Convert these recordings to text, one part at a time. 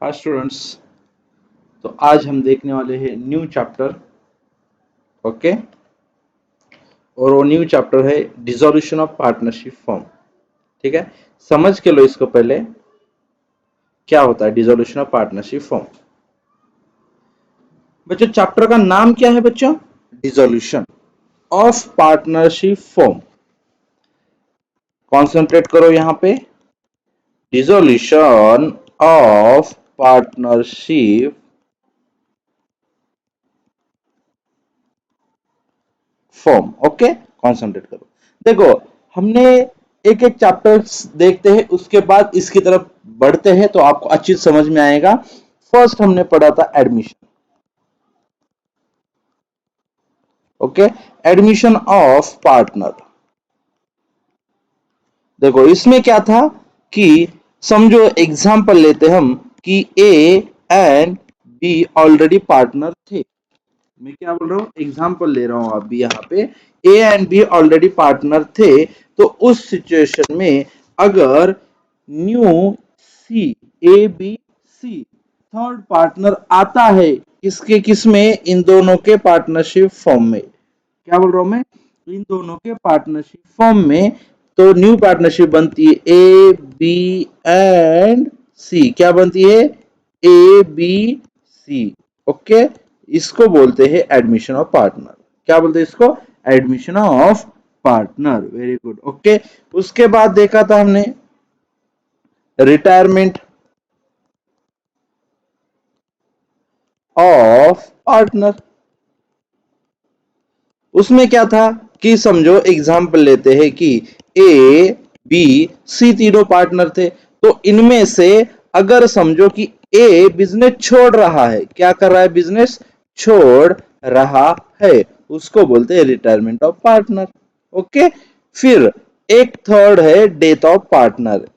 Hi students. तो आज हम देखने वाले हैं न्यू चैप्टर। ओके। और वो न्यू चैप्टर है डिसोल्यूशन ऑफ पार्टनरशिप फॉर्म। ठीक है, समझ के लो इसको पहले, क्या होता है डिसोल्यूशन ऑफ पार्टनरशिप फॉर्म। बच्चों चैप्टर का नाम क्या है बच्चों? Dissolution of partnership form. Concentrate करो यहाँ पे, dissolution of partnership form. Okay, concentrate करो। देखो, हमने एक एक चैप्टर देखते हैं, उसके बाद इसकी तरफ बढ़ते हैं तो आपको अच्छी समझ में आएगा। फर्स्ट हमने पढ़ा था admission. Okay, admission of partner. देखो इसमें क्या था कि समझो एग्जांपल लेते हम कि A and B already partner थे। मैं क्या बोल रहा हूँ, एग्जाम्पल ले रहा हूँ अभी यहाँ पे। A and B already partner थे, तो उस सिचुएशन में अगर new C, A B C third partner आता है, किसके किसमें, इन दोनों के पार्टनरशिप फॉर्म में। क्या बोल रहा हूं मैं, इन दोनों के पार्टनरशिप फॉर्म में। तो न्यू पार्टनरशिप बनती है ए बी एंड सी। क्या बनती है, ए बी सी। ओके, इसको बोलते हैं एडमिशन ऑफ पार्टनर। क्या बोलते हैं इसको, admission of partner. Very good. Okay, उसके बाद देखा था हमने रिटायरमेंट ऑफ पार्टनर। उसमें क्या था कि समझो एग्जाम्पल लेते हैं कि ए बी सी तीनों पार्टनर थे, तो इनमें से अगर समझो कि ए बिजनेस छोड़ रहा है, क्या कर रहा है, बिजनेस छोड़ रहा है, उसको बोलते हैं रिटायरमेंट ऑफ पार्टनर। ओके, फिर एक थर्ड है death of partner.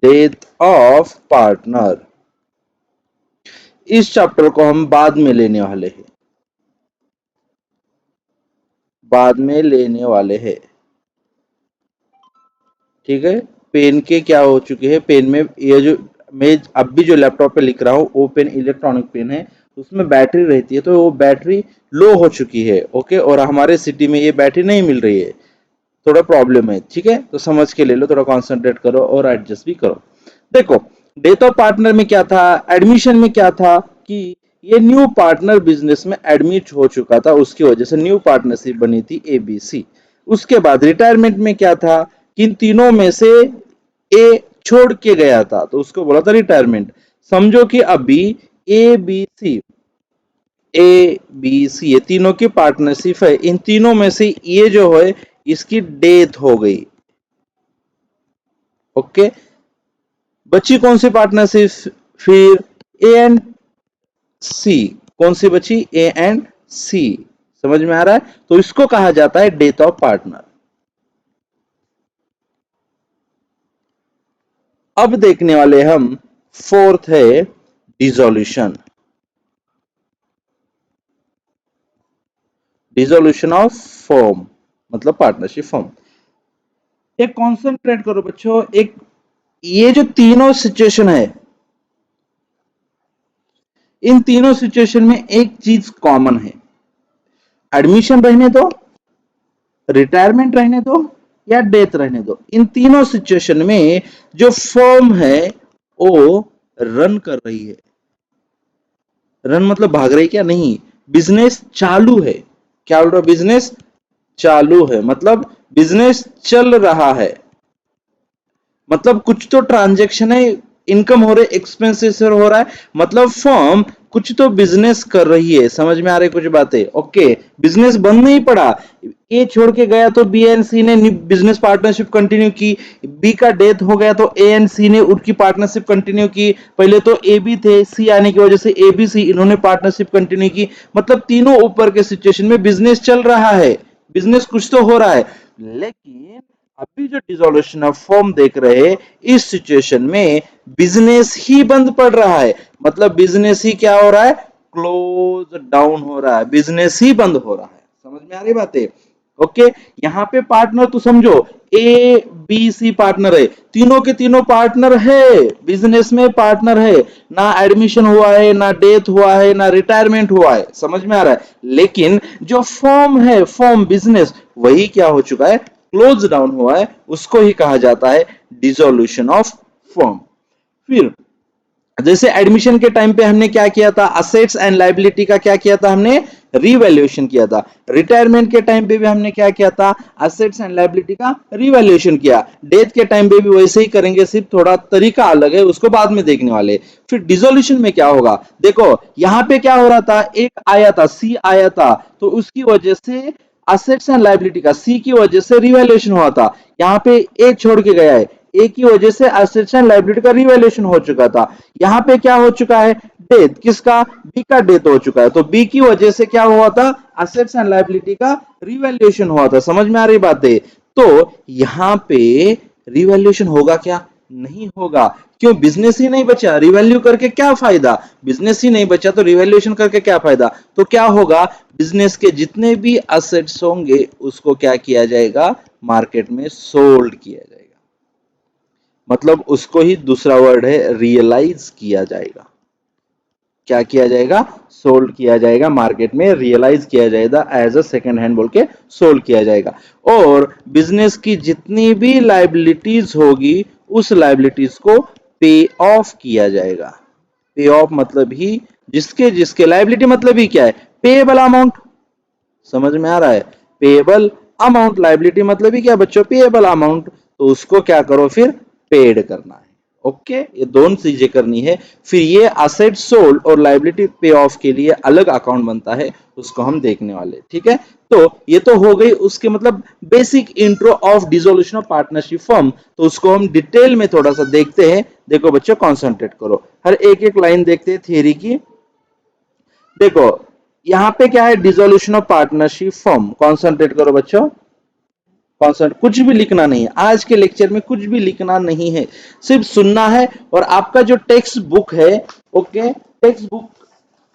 Death of partner इस चैप्टर को हम बाद में लेने वाले हैं, बाद में लेने वाले हैं। ठीक है, पेन के क्या हो चुके हैं, पेन में ये जो मैं अब भी जो लैपटॉप पे लिख रहा हूँ वो पेन इलेक्ट्रॉनिक पेन है, उसमें बैटरी रहती है, तो वो बैटरी लो हो चुकी है। ओके, और हमारे सिटी में ये बैटरी नहीं मिल रही है, थोड़ा प्रॉब्लम है। ठीक है, तो समझ के ले लो, थोड़ा कॉन्सेंट्रेट करो और एडजस्ट भी करो। देखो, डेथ ऑफ पार्टनर में क्या था, एडमिशन में क्या था कि ये न्यू पार्टनर बिजनेस में एडमिट हो चुका था, उसकी वजह से न्यू पार्टनरशिप बनी थी एबीसी। उसके बाद रिटायरमेंट में क्या था कि इन तीनों में से ए छोड़ के गया था, तो उसको बोला था रिटायरमेंट। समझो कि अभी ए बी सी ये तीनों की पार्टनरशिप है, इन तीनों में से ये जो है इसकी डेथ हो गई। ओके, बची कौन सी पार्टनरशिप, फिर ए एंड सी। कौन सी बची, ए एंड सी। समझ में आ रहा है, तो इसको कहा जाता है डेथ ऑफ पार्टनर। अब देखने वाले हम फोर्थ है डिसोल्यूशन। डिसोल्यूशन ऑफ फॉर्म मतलब पार्टनरशिप फॉर्म। एक कॉन्सेंट्रेट करो बच्चों, एक ये जो तीनों सिचुएशन है, इन तीनों सिचुएशन में एक चीज कॉमन है। एडमिशन रहने दो, रिटायरमेंट रहने दो या डेथ रहने दो, इन तीनों सिचुएशन में जो फर्म है वो रन कर रही है। रन मतलब भाग रही, क्या नहीं, बिजनेस चालू है। क्या बोल रहा, बिजनेस चालू है मतलब बिजनेस चल रहा है, मतलब कुछ तो ट्रांजैक्शन है, इनकम हो रही है, एक्सपेंसेस हो रहा है, मतलब फर्म कुछ तो बिजनेस कर रही है। समझ में आ रही कुछ बातें? ओके, बिजनेस बंद नहीं पड़ा, ए छोड़ के गया तो बी एंड सी ने बिजनेस पार्टनरशिप कंटिन्यू की, बी का डेथ हो गया तो ए एंड सी ने उनकी पार्टनरशिप कंटिन्यू की। पहले तो ए बी थे, सी आने की वजह से ए बी सी इन्होंने पार्टनरशिप कंटिन्यू की, मतलब तीनों ऊपर के सिचुएशन में बिजनेस चल रहा है, बिजनेस कुछ तो हो रहा है। लेकिन अभी जो डिसोल्यूशन ऑफ फर्म देख रहे हैं, इस सिचुएशन में बिजनेस ही बंद पड़ रहा है, मतलब बिजनेस ही क्या हो रहा है, क्लोज डाउन हो रहा है, बिजनेस ही बंद हो रहा है। समझ में आ रही बातें? ओके, यहाँ पे पार्टनर तो समझो ए बी सी पार्टनर है, तीनों के तीनों पार्टनर है, बिजनेस में पार्टनर है, ना एडमिशन हुआ है, ना डेथ हुआ है, ना रिटायरमेंट हुआ है, समझ में आ रहा है। लेकिन जो फर्म है, फर्म बिजनेस, वही क्या हो चुका है, क्लोज डाउन हुआ है, उसको ही कहा जाता है डिसोल्यूशन ऑफ फर्म। फिर जैसे एडमिशन के टाइम पे हमने क्या किया था, असेट्स एंड लायबिलिटी का क्या किया था, हमने रीवैल्यूएशन किया था। रिटायरमेंट के टाइम पे भी हमने क्या किया था, असेट्स एंड लायबिलिटी का रीवैल्यूएशन किया। डेथ के टाइम पे भी वैसे ही करेंगे, सिर्फ थोड़ा तरीका अलग है, उसको बाद में देखने वाले। फिर डिसोल्यूशन में क्या होगा, देखो यहाँ पे क्या हो रहा था, एक आया था, सी आया था, तो उसकी वजह से असेट्स एंड लायबिलिटी का, सी की वजह से रिवैल्यूएशन हुआ था। यहाँ पे ए छोड़ के गया है, ए की वजह से असेट्स एंड लायबिलिटी का रिवैल्यूएशन हो चुका था। यहाँ पे क्या हो चुका है, डेथ, किसका, बी का डेथ हो चुका है, तो बी की वजह से क्या हुआ था, असेट्स एंड लायबिलिटी का रिवैल्यूएशन हुआ था। समझ में आ रही बात है। तो यहाँ पे रिवैल्यूएशन होगा क्या, नहीं होगा, क्यों, बिजनेस ही नहीं बचा, रिवैल्यू करके क्या फायदा, बिजनेस ही नहीं बचा तो रिवैल्यूएशन करके क्या फायदा। तो क्या होगा, बिजनेस के जितने भी असेट्स होंगे उसको क्या किया जाएगा, मार्केट में सोल्ड किया जाएगा, मतलब उसको ही दूसरा वर्ड है रियलाइज किया जाएगा। क्या किया जाएगा, सोल्ड किया जाएगा, मार्केट में रियलाइज किया जाएगा, एज अ सेकंड हैंड बोल के सोल्ड किया जाएगा। और बिजनेस की जितनी भी लायबिलिटीज होगी उस लायबिलिटीज को पे ऑफ किया जाएगा। पे ऑफ मतलब ही जिसके जिसके, लायबिलिटी मतलब ही क्या है, पेएबल अमाउंट, समझ में आ रहा है, पेएबल अमाउंट, लायबिलिटी मतलब ही क्या बच्चों, पेएबल अमाउंट, तो उसको क्या करो फिर, पेड करना है। ओके, ये दोनों चीजें करनी है। फिर ये असेट सोल्ड और लायबिलिटी पे ऑफ के लिए अलग अकाउंट बनता है, उसको हम देखने वाले, ठीक है। तो ये तो हो गई उसके मतलब basic intro of dissolution of partnership firm, तो उसको हम डिटेल में थोड़ा सा देखते हैं। देखो बच्चों कॉन्सेंट्रेट करो, हर एक एक लाइन देखते हैं थियरी की। देखो यहाँ पे क्या है, dissolution of partnership firm, concentrate करो बच्चों, कॉन्सेंट्रेट, कुछ भी लिखना नहीं है आज के लेक्चर में, कुछ भी लिखना नहीं है, सिर्फ सुनना है। और आपका जो टेक्स्ट बुक है, ओके, टेक्स्ट बुक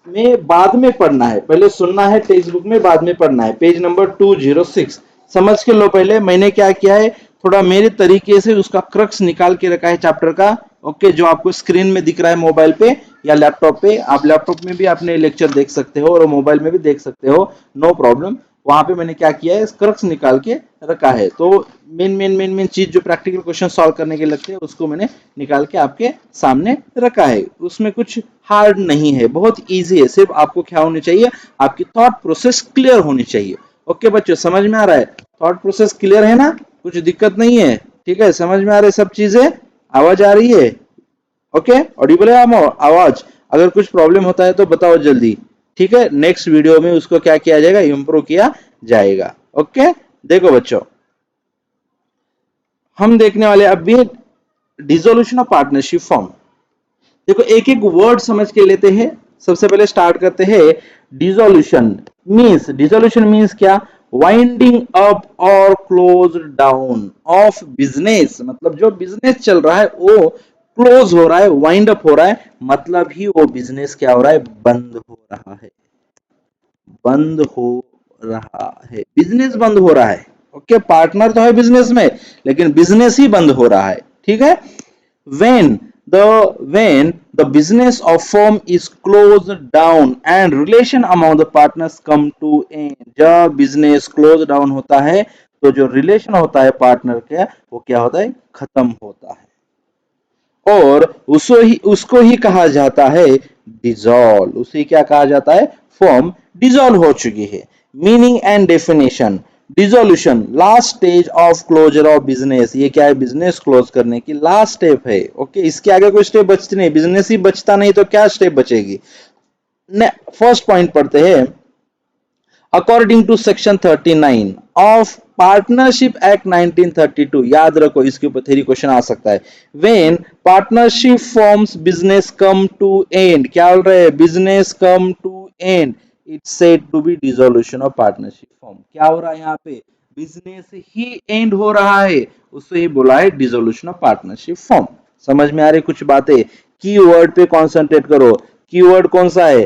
में बाद में पढ़ना है, पहले सुनना है, टेक्स्ट बुक में बाद में पढ़ना है। पेज नंबर 206 समझ के लो। पहले मैंने क्या किया है, थोड़ा मेरे तरीके से उसका क्रक्स निकाल के रखा है चैप्टर का, ओके, जो आपको स्क्रीन में दिख रहा है मोबाइल पे या लैपटॉप पे। आप लैपटॉप में भी अपने लेक्चर देख सकते हो और मोबाइल में भी देख सकते हो, नो प्रॉब्लम। वहां पे मैंने क्या किया है, क्रक्स निकाल के रखा है। तो मेन चीज जो प्रैक्टिकल क्वेश्चन सॉल्व करने के लगते हैं उसको मैंने निकाल के आपके सामने रखा है। उसमें कुछ हार्ड नहीं है, बहुत इजी है, सिर्फ आपको क्या होनी चाहिए, आपकी थॉट प्रोसेस क्लियर होनी चाहिए। ओके बच्चों, समझ में आ रहा है, थॉट प्रोसेस क्लियर है ना, कुछ दिक्कत नहीं है, ठीक है, समझ में आ रही है सब चीजें, आवाज आ रही है, ओके, ऑडिबल है आवाज, अगर कुछ प्रॉब्लम होता है तो बताओ जल्दी, ठीक है, नेक्स्ट वीडियो में उसको क्या किया जाएगा, इंप्रूव किया जाएगा। ओके, देखो बच्चों हम देखने वाले अब भी डिसोल्यूशन ऑफ पार्टनरशिप फॉर्म। देखो एक एक वर्ड समझ के लेते हैं। सबसे पहले स्टार्ट करते हैं, डिसोल्यूशन मींस क्या, वाइंडिंग अप और क्लोज डाउन ऑफ बिजनेस, मतलब जो बिजनेस चल रहा है वो क्लोज हो रहा है, वाइंड अप हो रहा है, मतलब ही वो बिजनेस क्या हो रहा है, बंद हो रहा है, बंद हो रहा है, बिजनेस बंद हो रहा है। ओके, पार्टनर तो है बिजनेस में लेकिन बिजनेस ही बंद हो रहा है, ठीक है। when the business of firm is closed down and relation among the partners come to end, जब बिजनेस क्लोज डाउन होता है तो जो रिलेशन होता है पार्टनर का वो क्या होता है, खत्म होता है, और उसको ही कहा जाता है डिसॉल्व, उसे क्या कहा जाता है, फर्म डिसॉल्व हो चुकी है। Meaning and definition, dissolution last stage of closure of business, ये क्या है, बिजनेस क्लोज करने की लास्ट स्टेप है। ओके, इसके आगे कोई स्टेप बचती नहीं, बिजनेस ही बचता नहीं तो क्या स्टेप बचेगी। फर्स्ट पॉइंट पढ़ते हैं, according to section 39 of partnership act 1932, याद रखो इसके ऊपर थ्योरी क्वेश्चन आ सकता है। When partnership firms business come to end, क्या बोल रहे हैं, business come to end, it's said to be dissolution of partnership firm. क्या हो रहा है यहाँ पे, बिजनेस ही एंड हो रहा है, उससे ही बोला है डिसोल्यूशन ऑफ पार्टनरशिप फॉर्म। समझ में आ रही कुछ बातें, कीवर्ड पे कंसंट्रेट करो, कीवर्ड कौन सा है,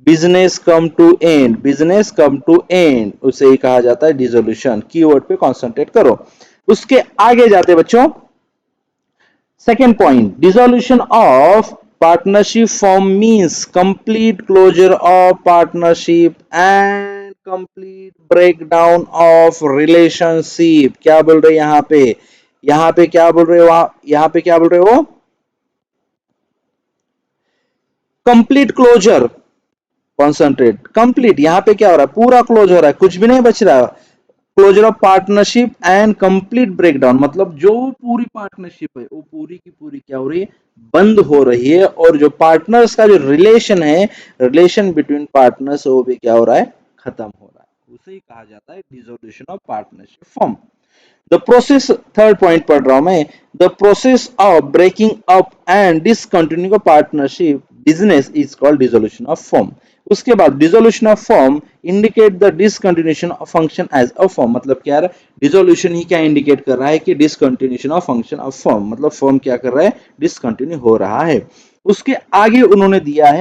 business come to end, business come to end, उसे ही कहा जाता है डिसोल्यूशन, कीवर्ड पे कंसंट्रेट करो। उसके आगे जाते बच्चों, second point, dissolution of partnership firm means complete closure of partnership and complete breakdown of relationship. क्या बोल रहे यहाँ पे क्या बोल रहे हो, यहाँ पे क्या बोल रहे हो, कंप्लीट क्लोजर, कॉन्सेंट्रेट, कंप्लीट, यहाँ पे क्या हो रहा है, पूरा क्लोज हो रहा है, कुछ भी नहीं बच रहा है। Closure of partnership and complete breakdown, मतलब जो पूरी पार्टनरशिप है वो पूरी की पूरी क्या हो रही है, बंद हो रही है, और जो पार्टनर्स का जो रिलेशन है, रिलेशन बिटवीन पार्टनर्स, वो भी क्या हो रहा है, खत्म हो रहा है। उसे ही कहा जाता है dissolution of partnership firm. The process, third point पढ़ रहा हूं मैं, the process of breaking up and discontinuing a partnership business is called dissolution of firm. उसके बाद dissolution of firm indicate the discontinuation of function as a firm, मतलब क्या है, dissolution ही क्या इंडिकेट कर रहा है कि discontinuation of function of firm, मतलब फर्म क्या कर रहा है, डिसकंटिन्यू हो रहा है। उसके आगे उन्होंने दिया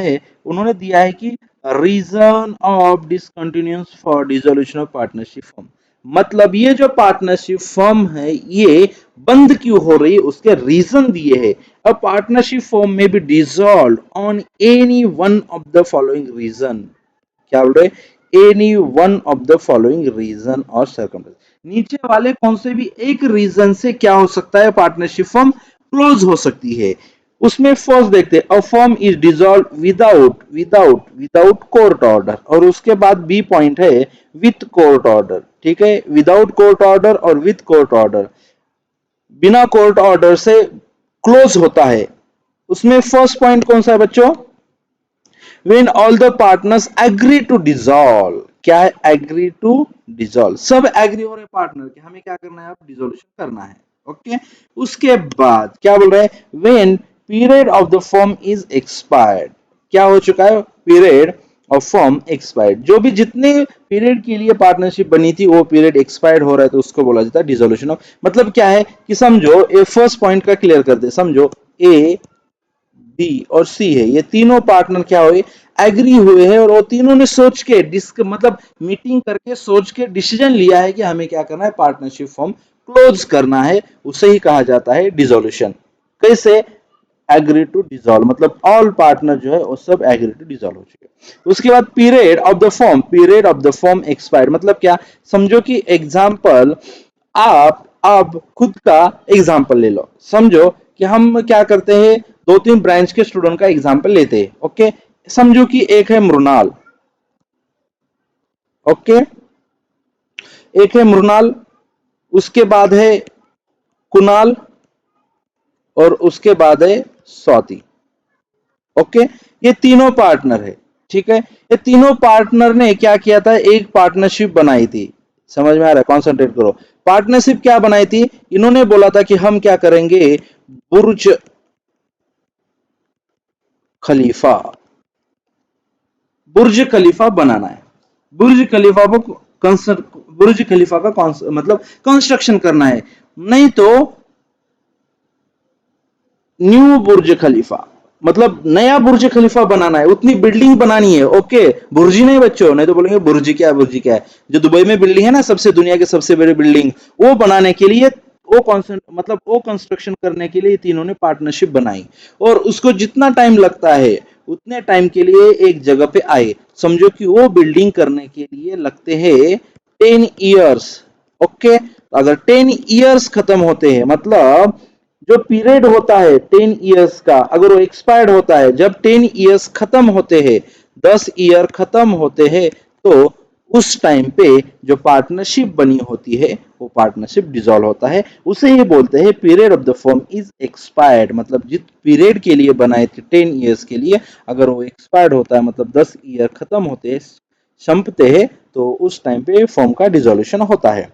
है कि reason of discontinuance for dissolution of partnership firm, मतलब ये जो पार्टनरशिप फर्म है ये बंद क्यों हो रही है, उसके रीजन दिए हैं। अ पार्टनरशिप फर्म में be dissolve on any one of the following reason, क्या बोल रहे, any one of the following reason और सर्कमस्टेंस, नीचे वाले कौन से भी एक रीजन से क्या हो सकता है, पार्टनरशिप फर्म क्लोज हो सकती है। उसमें फर्स्ट देखते हैं, a firm is dissolve without court order, और उसके बाद बी पॉइंट है विथ कोर्ट ऑर्डर, ठीक है, विदाउट कोर्ट ऑर्डर और विथ कोर्ट ऑर्डर, बिना कोर्ट ऑर्डर से क्लोज होता है। उसमें फर्स्ट पॉइंट कौन सा है बच्चों, when all the partners agree to dissolve, क्या है, agree to dissolve, सब एग्री हो रहे पार्टनर के हमें क्या करना है, अब डिसोल्यूशन करना है, ओके। उसके बाद क्या बोल रहे हैं, when period of the firm is expired, क्या हो चुका है, पीरियड ऑफ फर्म एक्सपायर्ड, जो भी जितने पीरियड के लिए पार्टनरशिप बनी थी वो पीरियड एक्सपायर्ड हो रहा है, तो उसको बोला जाता है डिसोल्यूशन ऑफ, मतलब क्या है कि समझो, ए फर्स्ट पॉइंट का क्लियर कर दे, समझो ए बी और सी है, ये तीनों पार्टनर क्या हुए, एग्री हुए हैं, और वो तीनों ने सोच के मतलब मीटिंग करके सोच के डिसीजन लिया है कि हमें क्या करना है, पार्टनरशिप फॉर्म क्लोज करना है, उसे ही कहा जाता है डिसोल्यूशन। कैसे, एग्री टू डिसॉल्व, मतलब ऑल पार्टनर जो है वो सब एग्री टू डिसॉल्व हो चुके। उसके बाद period of the form expired, मतलब क्या, समझो कि एग्जांपल, आप अब खुद का एग्जांपल ले लो, समझो कि हम क्या करते हैं, दो तीन ब्रांच के स्टूडेंट का एग्जांपल लेते हैं, ओके। समझो कि एक है मृणाल, ओके, एक है मृणाल, उसके बाद है कुणाल, और उसके बाद है स्वाति, ओके। ये तीनों पार्टनर है, ठीक है। ये तीनों पार्टनर ने क्या किया था, एक पार्टनरशिप बनाई थी, समझ में आ रहा है, कॉन्सेंट्रेट करो। पार्टनरशिप क्या बनाई थी, इन्होंने बोला था कि हम क्या करेंगे, बुर्ज खलीफा, बुर्ज खलीफा बनाना है, बुर्ज खलीफा को बुर्ज खलीफा का मतलब कंस्ट्रक्शन करना है, नहीं तो न्यू बुर्ज खलीफा, मतलब नया बुर्ज खलीफा बनाना है, उतनी बिल्डिंग बनानी है, ओके, बुर्जी नहीं बच्चों, नहीं तो बोलेंगे बुर्जी क्या है, जो दुबई में बिल्डिंग है ना, सबसे दुनिया के सबसे बड़ी बिल्डिंग, वो बनाने के लिए, वो मतलब वो कंस्ट्रक्शन करने के लिए तीनों ने पार्टनरशिप बनाई, और उसको जितना टाइम लगता है उतने टाइम के लिए एक जगह पे आए, समझो कि वो बिल्डिंग करने के लिए लगते हैं 10 ईयर्स, ओके। अगर 10 ईयर्स खत्म होते हैं, मतलब जो पीरियड होता है 10 ईयर्स का, अगर वो एक्सपायर्ड होता है, जब 10 ईयर्स खत्म होते हैं, 10 ईयर खत्म होते हैं, तो उस टाइम पे जो पार्टनरशिप बनी होती है वो पार्टनरशिप डिसॉल्व होता है, उसे ही बोलते हैं period of the firm is expired, मतलब जिस पीरियड के लिए बनाए थे 10 ईयर्स के लिए, अगर वो एक्सपायर्ड होता है, मतलब 10 ईयर खत्म होते हैं, संपते हैं, तो उस टाइम पे फर्म का डिसोल्यूशन होता है।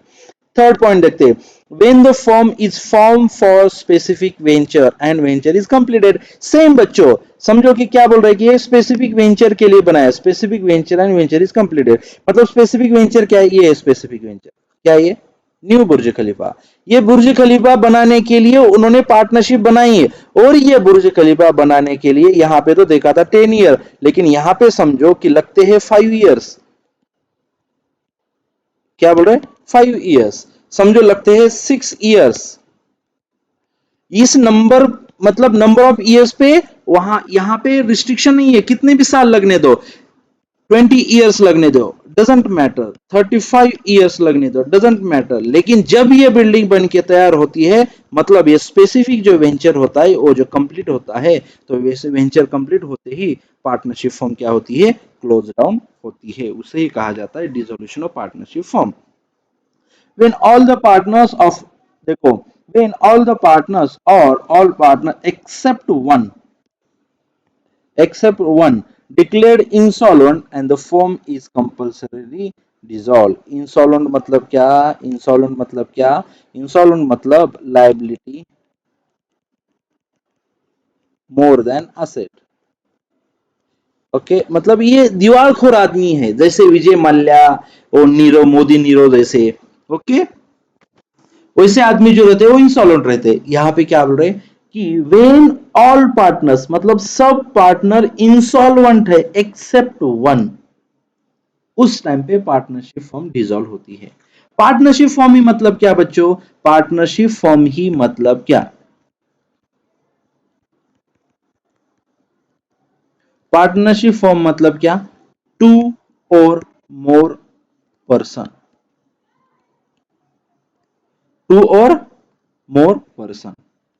थर्ड पॉइंट देखते हैं, when the firm is formed for specific venture and venture is completed, same बच्चों, समझो कि क्या बोल रहे हैं कि ये स्पेसिफिक वेंचर के लिए बनाया, specific venture and venture is completed, मतलब स्पेसिफिक वेंचर क्या है, ये स्पेसिफिक वेंचर क्या है, ये न्यू बुर्ज खलीफा, ये बुर्ज खलीफा बनाने के लिए उन्होंने पार्टनरशिप बनाई है, और ये बुर्ज खलीफा बनाने के लिए यहाँ पे तो देखा था 10 ईयर, लेकिन यहाँ पे समझो कि लगते हैं 5 ईयर्स, क्या बोल रहे हैं, 5 ईयर्स, समझो लगते हैं 6 इयर्स। इस नंबर मतलब नंबर ऑफ ईयर्स पे वहां यहां पे रिस्ट्रिक्शन नहीं है, कितने भी साल लगने दो, 20 इयर्स लगने दो, डजेंट मैटर, 35 इयर्स लगने दो, डजेंट मैटर। लेकिन जब ये बिल्डिंग बन के तैयार होती है, मतलब ये स्पेसिफिक जो वेंचर होता है वो जो कंप्लीट होता है, तो वैसे वेंचर कंप्लीट होते ही पार्टनरशिप फॉर्म क्या होती है, क्लोज डाउन होती है। उसे ही कहा जाता है dissolution of partnership form. when all the partners of देखो when all the partners or all partners except one declared insolvent and the firm is compulsorily dissolved। insolvent मतलब क्या, insolvent मतलब क्या, insolvent मतलब liability more than asset। Okay मतलब ये दीवारखोर आदमी है, जैसे विजय मल्ल्या और नीरव मोदी, नीरव जैसे, ओके वैसे आदमी जो रहते हैं वो इंसॉल्वेंट रहते हैं। यहां पे क्या बोल रहे हैं कि वेन ऑल पार्टनर्स मतलब सब पार्टनर इंसॉल्वेंट है एक्सेप्ट वन, उस टाइम पे पार्टनरशिप फॉर्म डिसॉल्व होती है। पार्टनरशिप फॉर्म ही मतलब क्या बच्चों, पार्टनरशिप फॉर्म ही मतलब क्या, पार्टनरशिप फॉर्म मतलब क्या, टू और मोर पर्सन, टू और मोर पर्सन।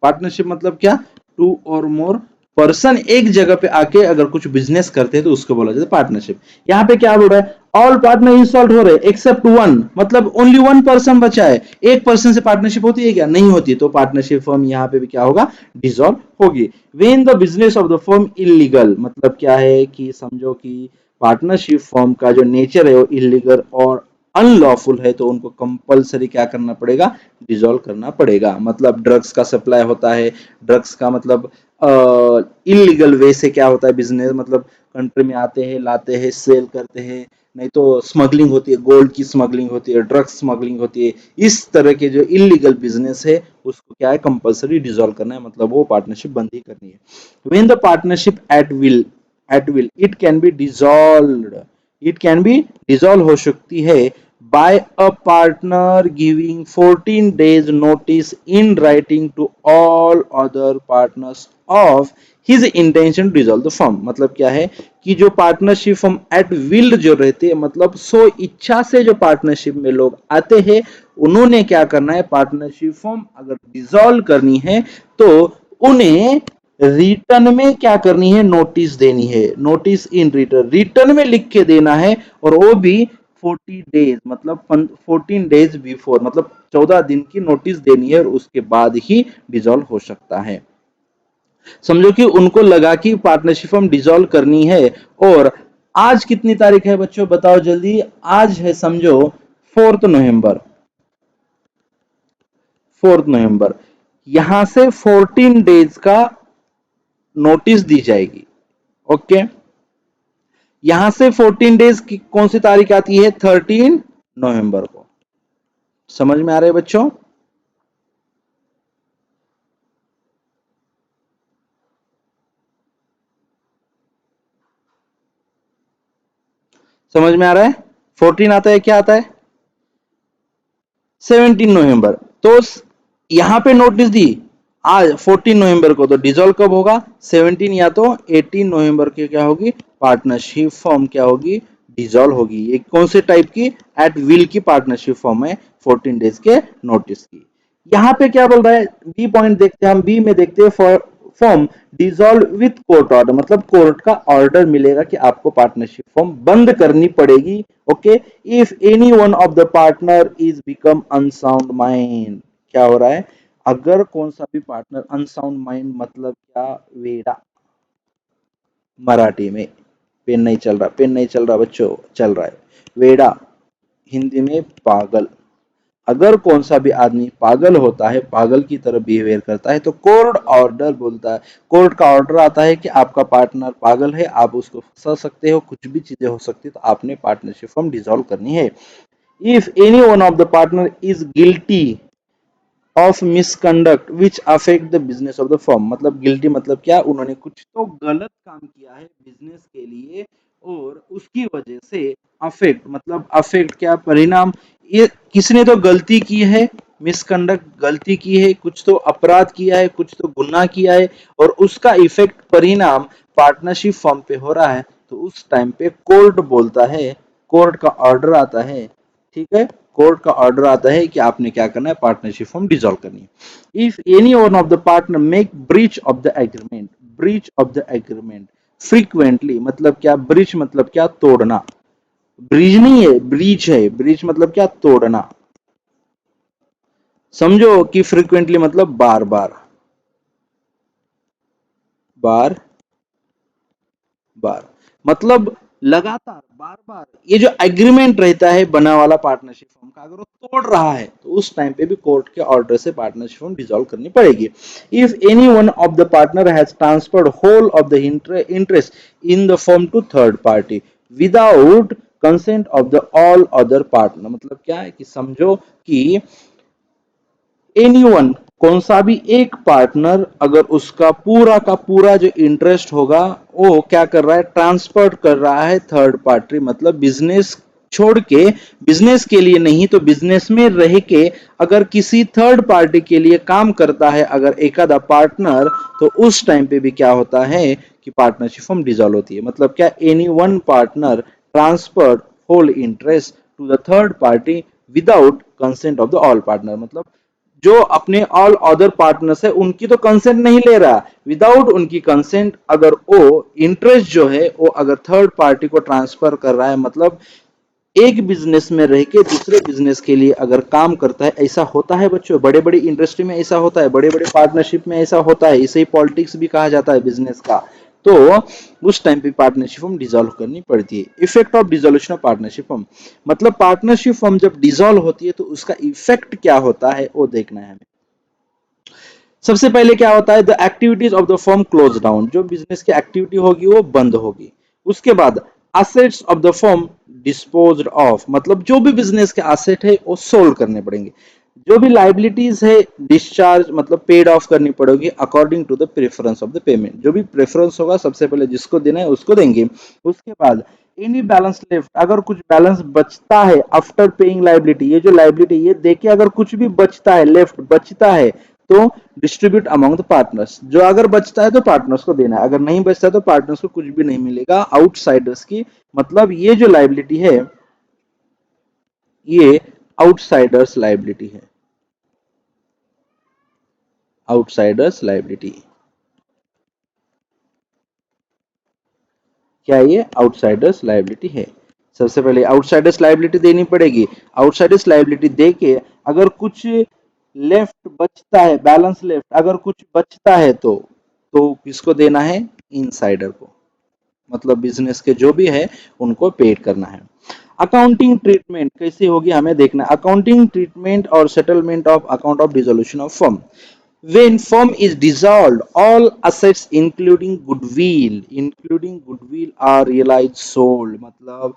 पार्टनरशिप मतलब क्या, टू और मोर पर्सन एक जगह पे आके अगर कुछ बिजनेस करते हैं तो उसको बोला जाता है पार्टनरशिप। यहाँ पे क्या बोल रहा है, ऑल पार्टनर इंस्टॉल्ड हो रहे एक्सेप्ट वन, मतलब ओनली वन पर्सन बचा है। एक पर्सन से पार्टनरशिप होती है क्या, नहीं होती, तो पार्टनरशिप फर्म यहाँ पे भी क्या होगा, डिसॉल्व होगी। When the business of the firm illegal मतलब क्या है कि समझो कि पार्टनरशिप फर्म का जो नेचर है वो इलीगल और अनलॉफुल है, तो उनको कंपलसरी क्या करना पड़ेगा, डिसॉल्व करना पड़ेगा। मतलब ड्रग्स का सप्लाई होता है, ड्रग्स का मतलब इलीगल वे से क्या होता है बिजनेस, मतलब कंट्री में आते हैं, लाते हैं, सेल करते हैं, नहीं तो स्मगलिंग होती है, गोल्ड की स्मगलिंग होती है, ड्रग्स स्मगलिंग होती है। इस तरह के जो इलीगल बिजनेस है उसको क्या है, कंपलसरी डिसॉल्व करना है, मतलब वो पार्टनरशिप बंद ही करनी है। When the partnership at will it can be dissolved, it can be dissolve हो सकती है by a partner giving 14 days notice in writing to all other partners of his intention to dissolve the firm। मतलब क्या है कि जो partnership firm at will जो रहते हैं, मतलब सो इच्छा से जो पार्टनरशिप में लोग आते हैं, उन्होंने क्या करना है, पार्टनरशिप फर्म अगर डिसॉल्व करनी है तो उन्हें रिटर्न में क्या करनी है, नोटिस देनी है, नोटिस इन रिटर्न, रिटर्न में लिख के देना है, और वो भी 40 डेज मतलब 14 डेज बिफोर, मतलब 14 दिन की नोटिस देनी है, और उसके बाद ही डिसॉल्व हो सकता है। समझो कि उनको लगा कि पार्टनरशिप फर्म डिसॉल्व करनी है, और आज कितनी तारीख है बच्चों बताओ जल्दी, आज है समझो 4 नवंबर, 4 नवंबर, यहां से 14 डेज का नोटिस दी जाएगी। ओके, यहां से 14 डेज की कौन सी तारीख आती है, 13 नवंबर को। समझ में आ रहे है बच्चों, समझ में आ रहा है, 14 आता है, क्या आता है, 17 नवंबर। तो यहां पे नोटिस दी आज 14 नवंबर को, तो डिसॉल्व कब होगा, 17 या तो 18 नवंबर के क्या होगी, पार्टनरशिप फॉर्म क्या होगी, डिसॉल्व होगी। ये कौन से टाइप की, एट विल की पार्टनरशिप फॉर्म है, 14 डेज के नोटिस की। यहाँ पे क्या बोल रहा है, बी पॉइंट देखते हैं हम, बी में देखते हैं form dissolve with court order, मतलब कोर्ट का ऑर्डर मिलेगा कि आपको पार्टनरशिप फॉर्म बंद करनी पड़ेगी। Okay, if any one of the partner is become unsound mind, क्या हो रहा है, अगर कौन सा भी पार्टनर अनसाउंड माइंड मतलब क्या, वेड़ा, मराठी में, पेन नहीं चल रहा, पेन नहीं चल रहा बच्चों, चल रहा है, वेड़ा हिंदी में पागल, अगर कौन सा भी आदमी पागल होता है, पागल की तरह बिहेवियर करता है, तो कोर्ट ऑर्डर बोलता है, कोर्ट का ऑर्डर आता है कि आपका पार्टनर पागल है, आप उसको फंसा सकते हो, कुछ भी चीजें हो सकती है, तो आपने पार्टनरशिप फॉर्म डिसॉल्व करनी है। If any one of the partner is guilty of misconduct which affect the business of the firm, मतलब गिल्टी मतलब क्या, उन्होंने कुछ तो गलत काम किया है बिजनेस के लिए, और उसकी वजह से अफेक्ट मतलब अफेक्ट क्या, परिणाम, ये किसने तो गलती की है, मिसकंडक्ट गलती की है, कुछ तो अपराध किया है, कुछ तो गुनाह किया है और उसका इफेक्ट परिणाम पार्टनरशिप फॉर्म पे हो रहा है, तो उस टाइम पे कोर्ट बोलता है, कोर्ट का ऑर्डर आता है, ठीक है, कोर्ट का ऑर्डर आता है कि आपने क्या करना है, पार्टनरशिप फॉर्म डिसॉल्व करनी है। If any one of the partner make breach of the agreement, breach of the agreement frequently मतलब क्या, ब्रीच मतलब क्या, तोड़ना, ब्रिज नहीं है, ब्रीच है, ब्रीच मतलब क्या, तोड़ना, समझो कि फ्रीक्वेंटली मतलब बार बार, बार बार मतलब लगातार बार बार, ये जो एग्रीमेंट रहता है बना वाला पार्टनरशिप फॉर्म का, अगर वो तोड़ रहा है तो उस टाइम पे भी कोर्ट के ऑर्डर से पार्टनरशिप फॉर्म डिसॉल्व करनी पड़ेगी। If any one of the partner has transferred whole of the interest in the firm to third party without consent of the all other partner, मतलब क्या है कि समझो कि एनीवन कौन सा भी एक पार्टनर अगर उसका पूरा का पूरा जो इंटरेस्ट होगा वो क्या कर रहा है, ट्रांसफर कर रहा है थर्ड पार्टी, मतलब बिजनेस छोड़ के, बिजनेस के लिए नहीं तो बिजनेस में रह के अगर किसी थर्ड पार्टी के लिए काम करता है अगर एक आधा पार्टनर, तो उस टाइम पे भी क्या होता है कि पार्टनरशिप फॉर्म डिसॉल्व होती है। मतलब क्या, any one partner transfer whole interest to the third party without consent of the all partner, मतलब जो अपने ऑल अदर पार्टनर्स है उनकी तो कंसेंट नहीं ले रहा, विदाउट उनकी कंसेंट अगर वो इंटरेस्ट जो है वो अगर थर्ड पार्टी को ट्रांसफर कर रहा है, मतलब एक बिजनेस में रह के दूसरे बिजनेस के लिए अगर काम करता है, ऐसा होता है बच्चों, बड़े बड़े इंडस्ट्री में ऐसा होता है, बड़े बड़े पार्टनरशिप में ऐसा होता है, इसे ही पॉलिटिक्स भी कहा जाता है बिजनेस का, तो उस टाइम पे पार्टनरशिप फॉर्म डिसॉल्व करनी पड़ती है। Effect of dissolution of partnership form, मतलब पार्टनरशिप फॉर्म जब डिसॉल्व होती है तो उसका इफेक्ट क्या होता है वो देखना है हमें। सबसे पहले क्या होता है, the activities of the firm close down, जो बिजनेस की एक्टिविटी होगी वो बंद होगी। उसके बाद assets of the firm disposed of, मतलब जो भी बिजनेस के असेट है वो सोल्ड करने पड़ेंगे। जो भी लाइबिलिटीज है डिस्चार्ज मतलब पेड ऑफ करनी पड़ेगी according to the preference of the payment, जो भी प्रेफरेंस होगा सबसे पहले जिसको देना है उसको देंगे। उसके बाद एनी बैलेंस लेफ्ट, अगर कुछ बैलेंस बचता है आफ्टर पेइंग लाइबिलिटी, ये जो लाइबिलिटी ये देखिए अगर कुछ भी बचता है, लेफ्ट बचता है तो डिस्ट्रीब्यूट अमंग द पार्टनर्स, जो अगर बचता है तो पार्टनर्स को देना है, अगर नहीं बचता है तो पार्टनर्स को कुछ भी नहीं मिलेगा आउटसाइडर्स की, मतलब ये जो लाइबिलिटी है ये आउटसाइडर्स लाइबिलिटी है, आउटसाइडर्स लाइबिलिटी, क्या ये आउटसाइडर्स लाइबिलिटी है। सबसे पहले आउटसाइडर्स लाइबिलिटी देनी पड़ेगी, आउटसाइडर्स लाइबिलिटी दे के अगर कुछ लेफ्ट बचता है, बैलेंस लेफ्ट अगर कुछ बचता है तो किसको देना है, इनसाइडर को, मतलब बिजनेस के जो भी है उनको पेड करना है। अकाउंटिंग ट्रीटमेंट कैसे होगी हमें देखना है, अकाउंटिंग ट्रीटमेंट और settlement of account of dissolution of firm. When firm is dissolved, all assets including goodwill are realized sold, मतलब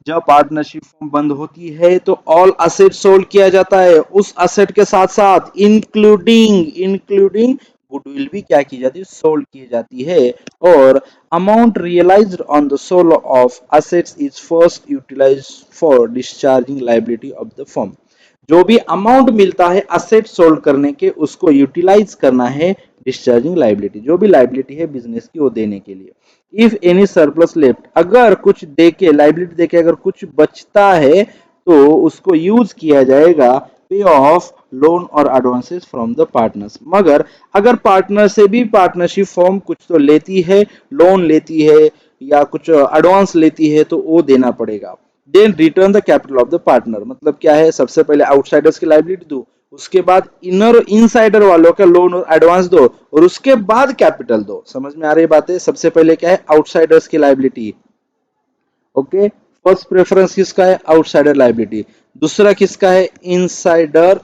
जब पार्टनरशिप फर्म बंद होती है तो ऑल असेट सोल्ड किया जाता है, उस असेट के साथ साथ इंक्लूडिंग गुडविल भी क्या की जाती है, सोल्ड की जाती है। और amount realised on the sale of assets is first utilised for discharging liability of the firm, जो भी अमाउंट मिलता है असेट सोल्ड करने के उसको यूटिलाइज करना है डिस्चार्जिंग लाइबिलिटी, जो भी लाइबिलिटी है बिजनेस की वो देने के लिए। इफ एनी सरप्लस लेफ्ट, अगर कुछ देके लाइबिलिटी देके अगर कुछ बचता है तो उसको यूज किया जाएगा पे ऑफ लोन और एडवांसेस फ्रॉम द पार्टनर्स, मगर अगर पार्टनर से भी पार्टनरशिप फॉर्म कुछ तो लेती है, लोन लेती है या कुछ एडवांस लेती है तो वो देना पड़ेगा। Then return the capital of the partner, मतलब क्या है, सबसे पहले आउटसाइडर्स की लाइबिलिटी दो, उसके बाद इनर इनसाइडर वालों का लोन और एडवांस दो और उसके बाद कैपिटल दो। समझ में आ रही बात है, सबसे पहले क्या है, आउटसाइडर्स की लाइबिलिटी, ओके, फर्स्ट प्रेफरेंस किसका है, आउटसाइडर लाइबिलिटी, दूसरा किसका है, इनसाइडर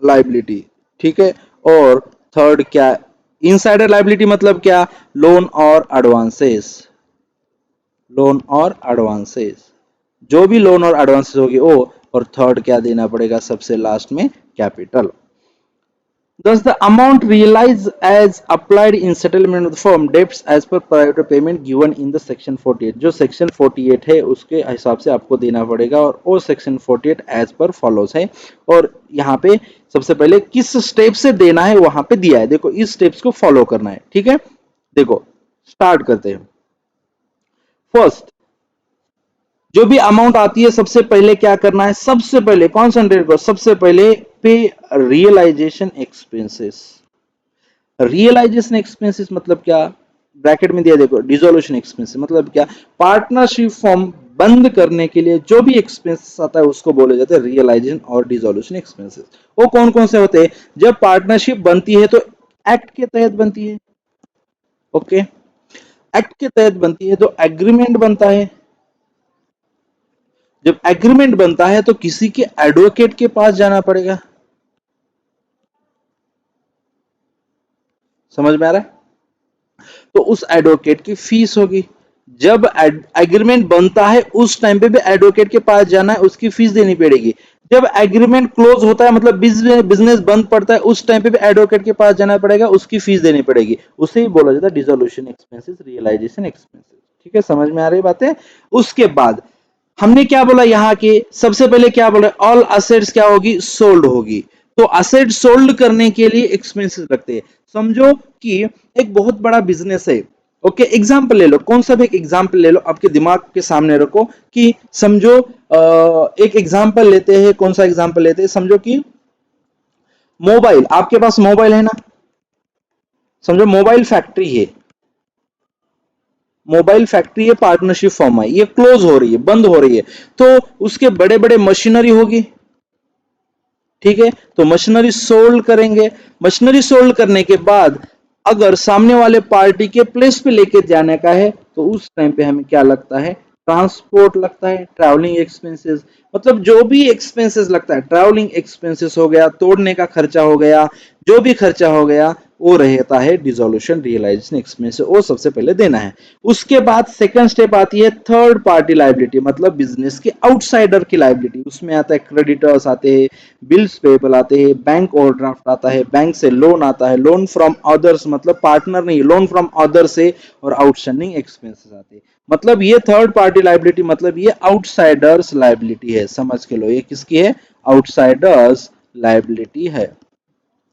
लाइबिलिटी, ठीक है, और थर्ड क्या, इनसाइडर लाइबिलिटी मतलब क्या, लोन और एडवांसेस, लोन और एडवांसेस, जो भी लोन और एडवांसेस होगी वो, और थर्ड क्या देना पड़ेगा सबसे लास्ट में, capital. Thus, the amount realized as applied in settlement of the firm debts as per prior payment given in the section 48. जो section 48 है उसके हिसाब से आपको देना पड़ेगा और वो section 48 as per follows है। और यहाँ पे सबसे पहले किस स्टेप से देना है वहां पे दिया है, देखो इस स्टेप्स को फॉलो करना है, ठीक है। देखो स्टार्ट करते हैं। फर्स्ट, जो भी अमाउंट आती है सबसे पहले क्या करना है, सबसे पहले कॉन्सेंट्रेट करो, सबसे पहले पे रियलाइजेशन एक्सपेंसेस। रियलाइजेशन एक्सपेंसेस मतलब क्या, ब्रैकेट में दिया देखो, डिसोल्यूशन एक्सपेंसेस मतलब क्या, पार्टनरशिप फॉर्म बंद करने के लिए जो भी एक्सपेंसेस आता है उसको बोले जाते हैं रियलाइजेशन और डिसोल्यूशन एक्सपेंसेस। वो कौन कौन से होते हैं, जब पार्टनरशिप बनती है तो एक्ट के तहत बनती है, ओके, एक्ट के तहत बनती है तो एग्रीमेंट बनता है। जब एग्रीमेंट बनता है तो किसी के एडवोकेट के पास जाना पड़ेगा, समझ में आ रहा है, तो उस एडवोकेट की फीस होगी। जब एग्रीमेंट बनता है उस टाइम पे भी एडवोकेट के पास जाना है, उसकी फीस देनी पड़ेगी। जब एग्रीमेंट क्लोज होता है मतलब बिजनेस बंद पड़ता है उस टाइम पे भी एडवोकेट के पास जाना पड़ेगा, उसकी फीस देनी पड़ेगी। उसे ही बोला जाता है डिसोल्यूशन एक्सपेंसेस, रियलाइजेशन एक्सपेंसेस। ठीक है, समझ में आ रही बातें। उसके बाद हमने क्या बोला यहाँ के, सबसे पहले क्या बोला, ऑल असेट्स क्या होगी, सोल्ड होगी। तो असेट सोल्ड करने के लिए एक्सपेंसेस लगते हैं। समझो कि एक बहुत बड़ा बिजनेस है, ओके, एग्जांपल ले लो, कौन सा भी एक एग्जांपल ले लो, आपके दिमाग के सामने रखो कि समझो एक एग्जांपल लेते हैं, कौन सा एग्जांपल लेते हैं, समझो कि मोबाइल, आपके पास मोबाइल है ना, समझो मोबाइल फैक्ट्री है, मोबाइल फैक्ट्री है, पार्टनरशिप फॉर्म है, ये क्लोज हो रही है, बंद हो रही है, तो उसके बड़े बड़े मशीनरी होगी, ठीक है, तो मशीनरी सोल्ड करेंगे। मशीनरी सोल्ड करने के बाद अगर सामने वाले पार्टी के प्लेस पे लेके जाने का है तो उस टाइम पे हमें क्या लगता है, ट्रांसपोर्ट लगता है, ट्रैवलिंग एक्सपेंसेस, मतलब जो भी एक्सपेंसेस लगता है, ट्रैवलिंग एक्सपेंसेस हो गया, तोड़ने का खर्चा हो गया, जो भी खर्चा हो गया वो रहता है डिसोल्यूशन रियलाइजेशन एक्सपेंस, वो सबसे पहले देना है। उसके बाद सेकंड स्टेप आती है थर्ड पार्टी लायबिलिटी, मतलब बिजनेस के आउटसाइडर की लायबिलिटी। उसमें आता है क्रेडिटर्स आते हैं, बिल्स पेबल आते हैं, बैंक ओवरड्राफ्ट आता है, बैंक से लोन आता है, लोन फ्रॉम अदर्स मतलब पार्टनर नहीं, लोन फ्रॉम अदर से, और आउटस्टैंडिंग एक्सपेंसेस आते हैं। मतलब ये थर्ड पार्टी लायबिलिटी, मतलब ये आउटसाइडर्स लायबिलिटी है, समझ के लो ये किसकी है, आउटसाइडर्स लायबिलिटी है,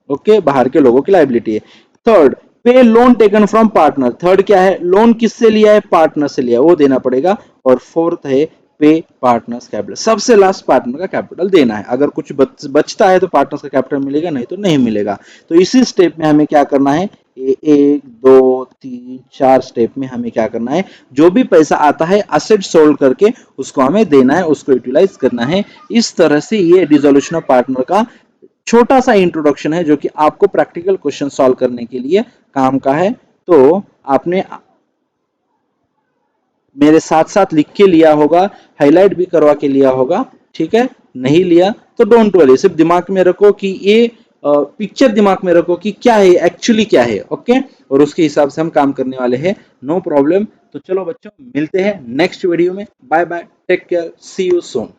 ओके, बाहर के लोगों की लायबिलिटी है। थर्ड, पे loan taken from partner, third क्या है, लोन किससे लिया है, पार्टनर से लिया है, वो देना पड़ेगा। और फोर्थ है पे पार्टनर्स कैपिटल, सबसे लास्ट पार्टनर का कैपिटल देना है। अगर कुछ बचता है तो पार्टनर्स का कैपिटल मिलेगा, नहीं तो नहीं मिलेगा। तो इसी स्टेप में हमें क्या करना है, एक दो तीन चार स्टेप में हमें क्या करना है, जो भी पैसा आता है असेट सोल्ड करके उसको हमें देना है, उसको यूटिलाइज करना है। इस तरह से ये डिसोल्यूशन ऑफ पार्टनर का छोटा सा इंट्रोडक्शन है जो कि आपको प्रैक्टिकल क्वेश्चन सॉल्व करने के लिए काम का है। तो आपने मेरे साथ साथ लिख के लिया होगा, हाईलाइट भी करवा के लिया होगा, ठीक है, नहीं लिया तो डोंट वरी, सिर्फ दिमाग में रखो कि ये पिक्चर दिमाग में रखो कि क्या है एक्चुअली क्या है, ओके, और उसके हिसाब से हम काम करने वाले हैं, नो प्रॉब्लम। तो चलो बच्चों, मिलते हैं नेक्स्ट वीडियो में, bye bye, take care, see you soon.